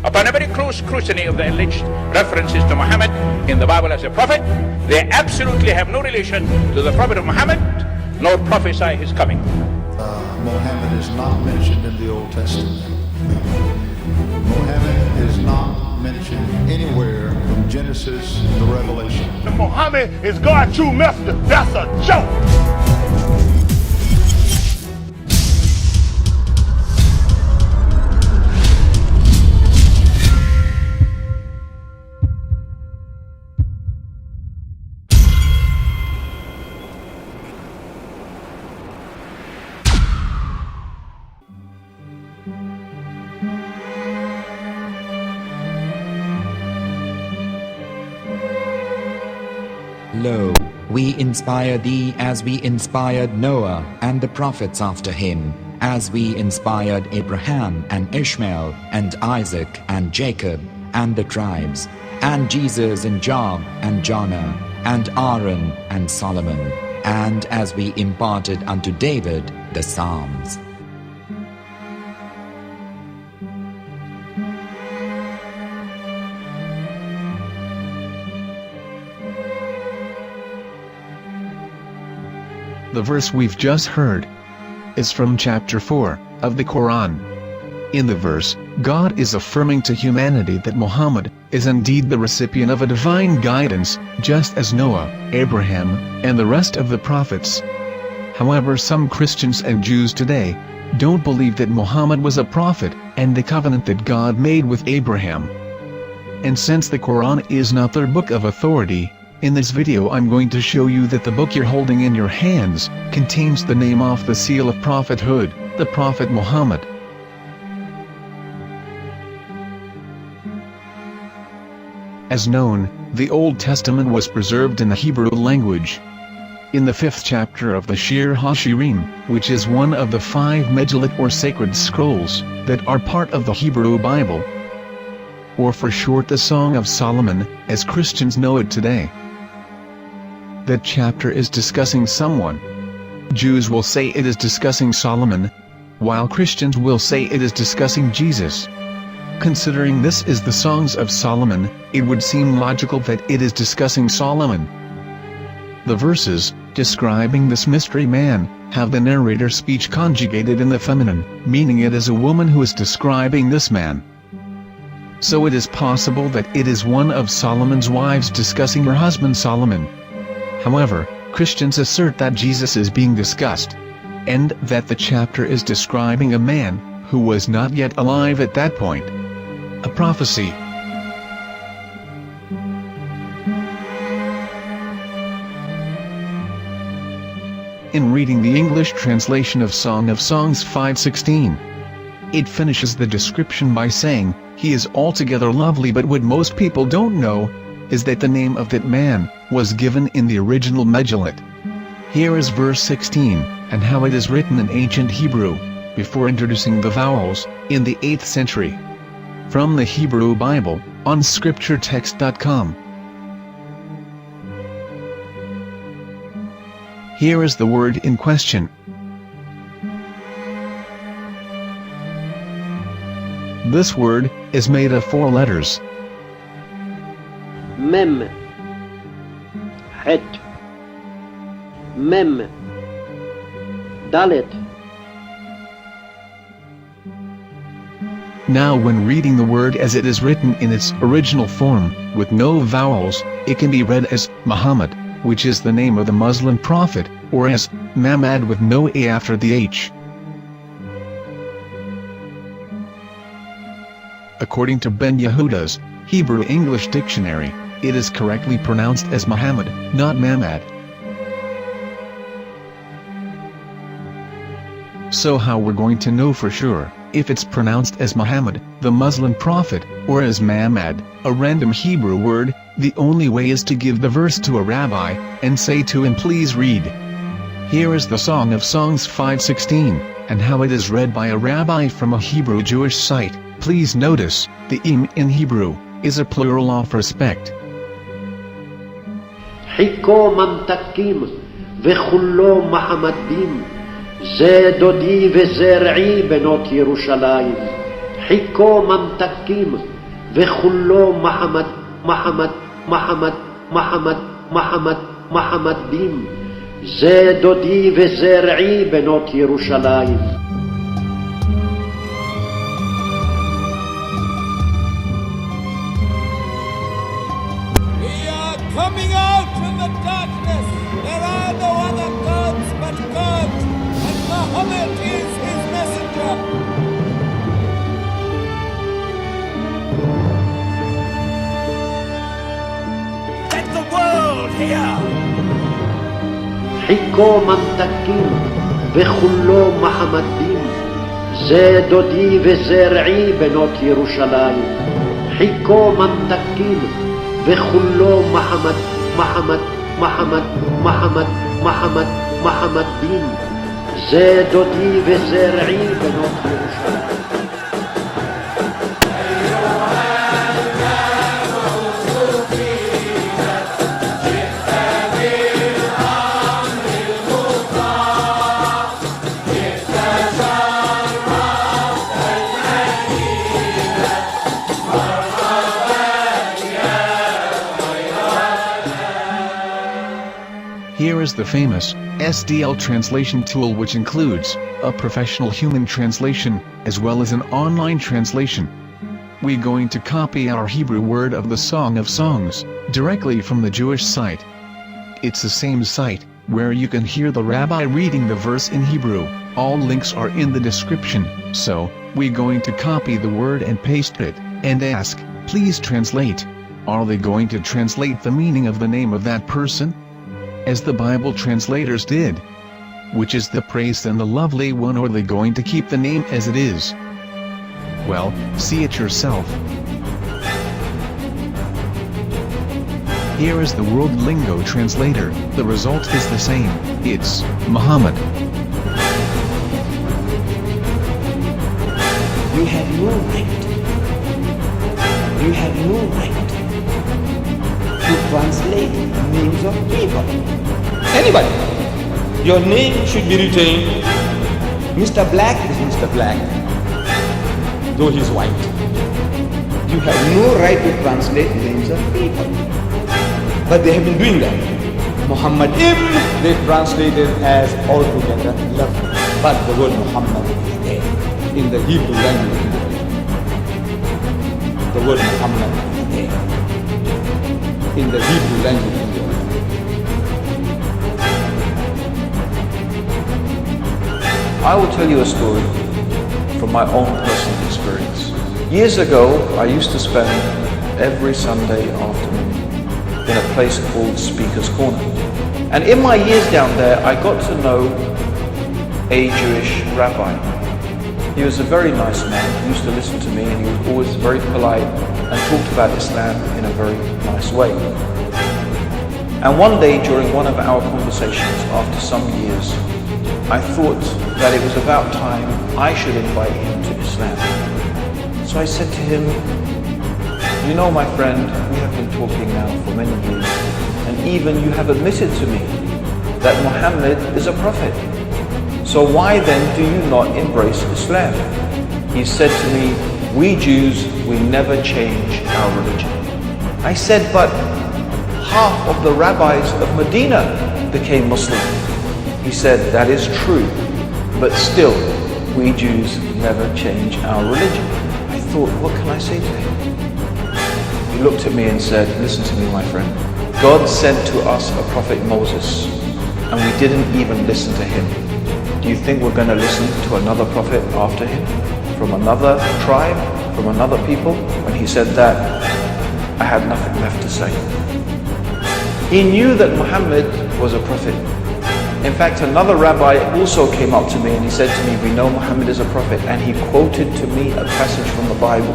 Upon every close scrutiny of the alleged references to Muhammad in the Bible as a prophet, they absolutely have no relation to the prophet of Muhammad, nor prophesy his coming. Muhammad is not mentioned in the Old Testament. Muhammad is not mentioned anywhere from Genesis to Revelation. Muhammad is God's true messenger. That's a joke. Lo, we inspire thee as we inspired Noah and the prophets after him, as we inspired Abraham and Ishmael and Isaac and Jacob and the tribes, and Jesus and Job and Jonah and Aaron and Solomon, and as we imparted unto David the Psalms. The verse we've just heard is from chapter 4 of the Quran. In the verse, God is affirming to humanity that Muhammad is indeed the recipient of a divine guidance, just as Noah, Abraham, and the rest of the prophets. However, some Christians and Jews today don't believe that Muhammad was a prophet and the covenant that God made with Abraham. And since the Quran is not their book of authority, in this video I'm going to show you that the book you're holding in your hands contains the name off the seal of prophethood, the Prophet Muhammad. As known, the Old Testament was preserved in the Hebrew language. In the 5th chapter of the Shir HaShirim, which is one of the 5 Megillat or sacred scrolls that are part of the Hebrew Bible, or for short the Song of Solomon, as Christians know it today. That chapter is discussing someone. Jews will say it is discussing Solomon, while Christians will say it is discussing Jesus. Considering this is the Songs of Solomon, it would seem logical that it is discussing Solomon. The verses, describing this mystery man, have the narrator's speech conjugated in the feminine, meaning it is a woman who is describing this man. So it is possible that it is one of Solomon's wives discussing her husband Solomon. However, Christians assert that Jesus is being discussed, and that the chapter is describing a man who was not yet alive at that point. A prophecy. In reading the English translation of Song of Songs 5:16, it finishes the description by saying, "He is altogether lovely," but what most people don't know is that the name of that man was given in the original Megillat. Here is verse 16, and how it is written in ancient Hebrew, before introducing the vowels, in the 8th century. From the Hebrew Bible, on scripturetext.com. Here is the word in question. This word is made of 4 letters. Mem, Het, Mem, Dalet. Now when reading the word as it is written in its original form, with no vowels, it can be read as Muhammad, which is the name of the Muslim prophet, or as Mamad with no A after the H. According to Ben Yehuda's Hebrew English Dictionary, it is correctly pronounced as Muhammad, not Mamad. So how we're going to know for sure if it's pronounced as Muhammad, the Muslim prophet, or as Mamad, a random Hebrew word? The only way is to give the verse to a rabbi and say to him, "Please read." Here is the Song of Songs 5:16, and how it is read by a rabbi from a Hebrew Jewish site. Please notice, the im in Hebrew is a plural of respect. חיכו ממתקים וכולו מחמדים, זה דודי וזה רעי בנות ירושלים. חיכו ממתקים וכולו מחמד מחמד מחמד מחמד מחמד מחמדים, זה דודי וזה רעי בנות ירושלים. Coming out from the darkness, there are no other gods but God, and Muhammad is his messenger. Let the world hear. חיכו ממתקים וכולו מחמדים, זה דודי וזה רעי בנות ירושלים. חיכו ממתקים וכולו מחמד מחמד מחמד מחמד מחמד מחמדים, זה דודי וזה רעי בנות ירושלים. Here is the famous SDL translation tool, which includes a professional human translation as well as an online translation. We're going to copy our Hebrew word of the Song of Songs directly from the Jewish site. It's the same site where you can hear the rabbi reading the verse in Hebrew. All links are in the description, so we're going to copy the word and paste it and ask, please translate. Are they going to translate the meaning of the name of that person? As the Bible translators did. Which is the praised and the lovely one, or are they going to keep the name as it is? Well, see it yourself. Here is the World Lingo Translator. The result is the same. It's Muhammad. You have no right. You have no right to translate names of people. Anybody. Your name should be retained. Mr. Black is Mr. Black, though he's white. You have no right to translate names of people. But they have been doing that. Muhammad ibn, they translated as altogether lovely. But the word Muhammad is there in the Hebrew language. The word Muhammad is there in the Hebrew language. I will tell you a story from my own personal experience. Years ago, I used to spend every Sunday afternoon in a place called Speaker's Corner. And in my years down there, I got to know a Jewish rabbi. He was a very nice man. He used to listen to me, and he was always very polite and talked about Islam in a very nice way. And one day during one of our conversations after some years, I thought that it was about time I should invite him to Islam. So I said to him, you know, my friend, we have been talking now for many years, and even you have admitted to me that Muhammad is a prophet. So why then do you not embrace Islam? He said to me, we Jews, we never change our religion. I said, but half of the rabbis of Medina became Muslim. He said, that is true, but still, we Jews never change our religion. I thought, what can I say to him? He looked at me and said, listen to me, my friend. God sent to us a prophet Moses, and we didn't even listen to him. Do you think we're going to listen to another prophet after him? From another tribe? From another people? When he said that, I had nothing left to say. He knew that Muhammad was a prophet. In fact, another rabbi also came up to me and he said to me, we know Muhammad is a prophet, and he quoted to me a passage from the Bible.